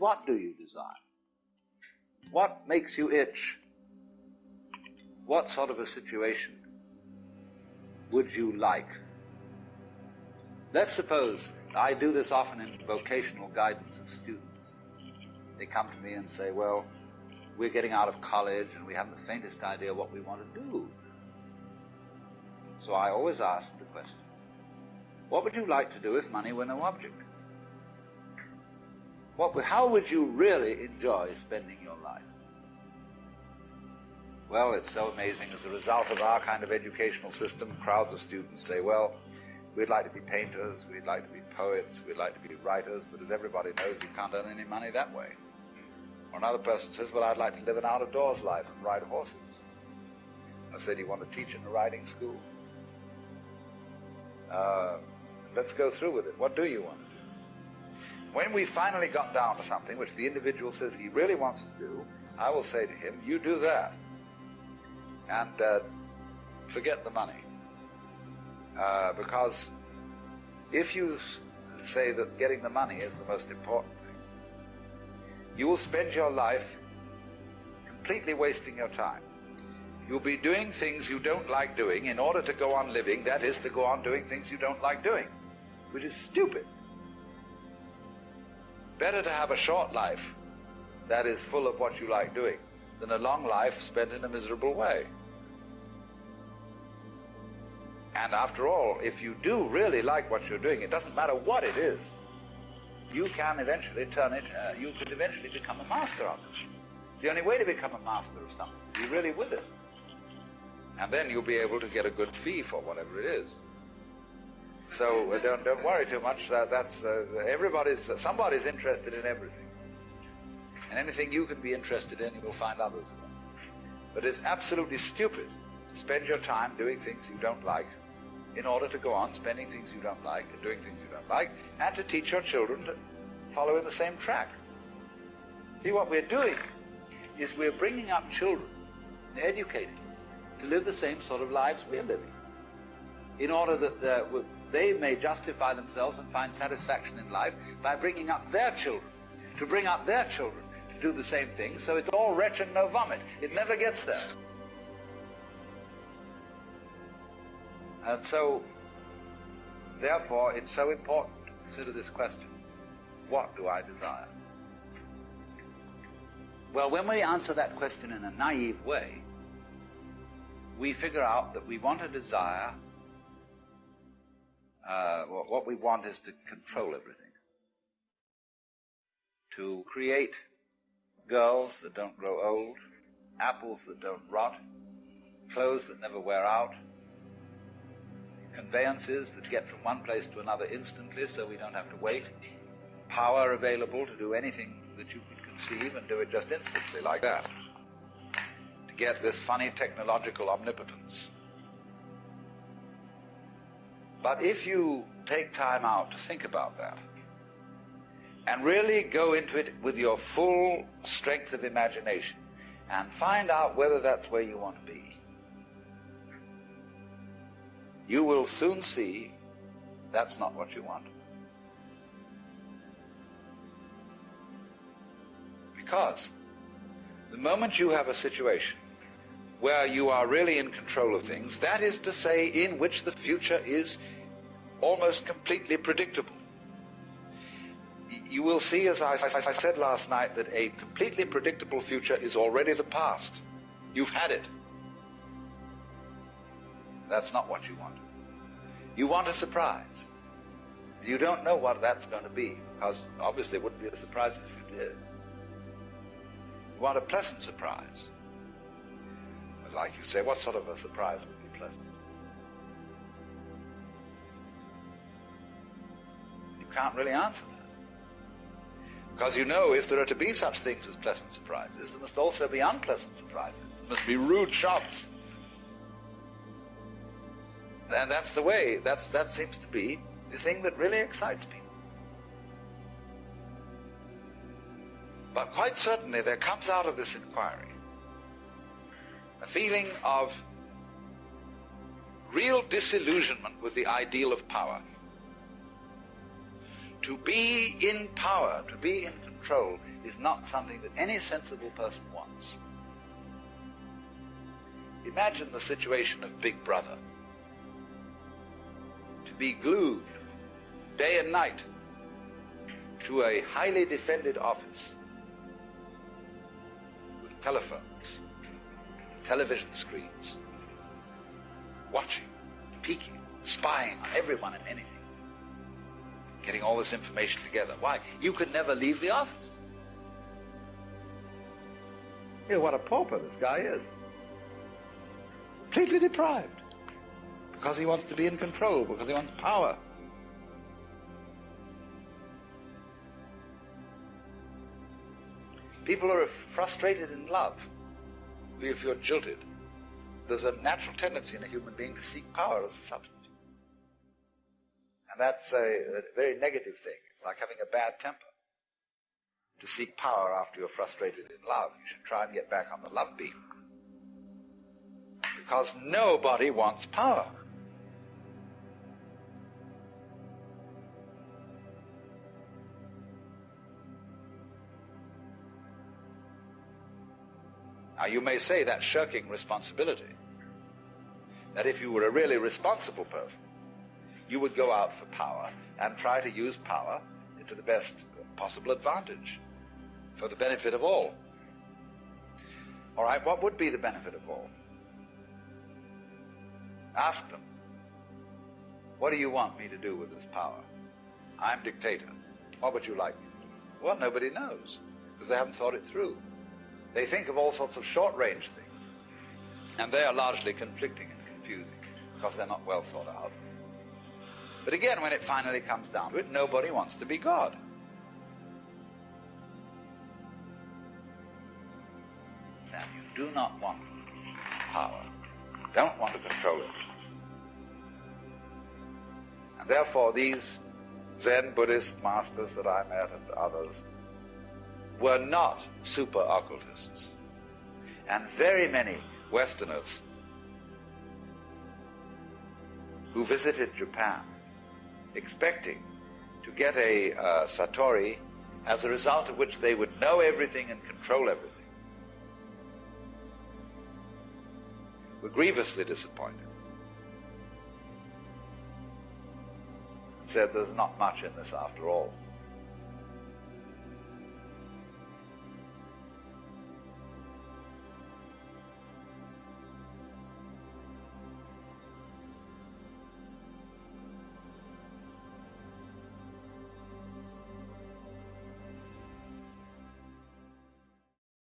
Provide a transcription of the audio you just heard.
what do you desire? What makes you itch? What sort of a situation would you like? Let's suppose, I do this often in vocational guidance of students. They come to me and say, well, we're getting out of college and we haven't the faintest idea what we want to do. So I always ask the question, what would you like to do if money were no object? How would you really enjoy spending your life? Well, it's so amazing. As a result of our kind of educational system, crowds of students say, well, we'd like to be painters, we'd like to be poets, we'd like to be writers, but as everybody knows, you can't earn any money that way. Or another person says, well, I'd like to live an out-of-doors life and ride horses. I said, you want to teach in a riding school? Let's go through with it. What do you want to do? When we finally got down to something which the individual says he really wants to do, I will say to him, you do that. And forget the money. Because if you say that getting the money is the most important thing, you will spend your life completely wasting your time. You'll be doing things you don't like doing in order to go on living, that is, to go on doing things you don't like doing, which is stupid. Better to have a short life that is full of what you like doing than a long life spent in a miserable way. And after all, if you do really like what you're doing, it doesn't matter what it is, you can eventually you could eventually become a master of it. The only way to become a master of something is to be really with it. And then you'll be able to get a good fee for whatever it is. So don't worry too much. Somebody's interested in everything. And anything you can be interested in, you'll find others in. But it's absolutely stupid to spend your time doing things you don't like in order to go on spending things you don't like and doing things you don't like, and to teach your children to follow in the same track. See, what we're doing is we're bringing up children, educating, to live the same sort of lives we're living, in order that they may justify themselves and find satisfaction in life by bringing up their children, to bring up their children to do the same thing, so it's all retch and no vomit. It never gets there. And so, therefore, it's so important to consider this question, what do I desire? Well, when we answer that question in a naive way, we figure out that we want to desire, what we want is to control everything. To create girls that don't grow old, apples that don't rot, clothes that never wear out, conveyances that get from one place to another instantly so we don't have to wait, power available to do anything that you could conceive and do it just instantly like that, to get this funny technological omnipotence. But if you take time out to think about that and really go into it with your full strength of imagination and find out whether that's where you want to be, you will soon see that's not what you want. Because the moment you have a situation where you are really in control of things, that is to say, in which the future is almost completely predictable, you will see, as I said last night, that a completely predictable future is already the past. You've had it. That's not what you want. You want a surprise. You don't know what that's going to be, because obviously it wouldn't be a surprise if you did. You want a pleasant surprise. But like you say, what sort of a surprise would be pleasant? You can't really answer that. Because you know, if there are to be such things as pleasant surprises, there must also be unpleasant surprises. There must be rude shocks. And that's the way, that seems to be the thing that really excites people. But quite certainly there comes out of this inquiry a feeling of real disillusionment with the ideal of power. To be in power, to be in control is not something that any sensible person wants. Imagine the situation of Big Brother. To be glued day and night to a highly defended office with telephones, television screens, watching, peeking, spying on everyone and anything, getting all this information together. Why? You could never leave the office. You know what a pauper this guy is. Completely deprived. Because he wants to be in control, because he wants power. People are frustrated in love. If you're jilted, there's a natural tendency in a human being to seek power as a substitute. And that's a very negative thing. It's like having a bad temper. To seek power after you're frustrated in love. You should try and get back on the love beam. Because nobody wants power. Now you may say that's shirking responsibility. That if you were a really responsible person, you would go out for power and try to use power to the best possible advantage for the benefit of all. All right, what would be the benefit of all? Ask them, what do you want me to do with this power? I'm dictator. What would you like me to do? Well, nobody knows, because they haven't thought it through. They think of all sorts of short-range things, and they are largely conflicting and confusing, because they're not well thought out. But again, when it finally comes down to it, nobody wants to be God. And you do not want power. You don't want to control it. And therefore, these Zen Buddhist masters that I met and others were not super occultists. And very many Westerners who visited Japan expecting to get a satori as a result of which they would know everything and control everything were grievously disappointed. Said there's not much in this after all.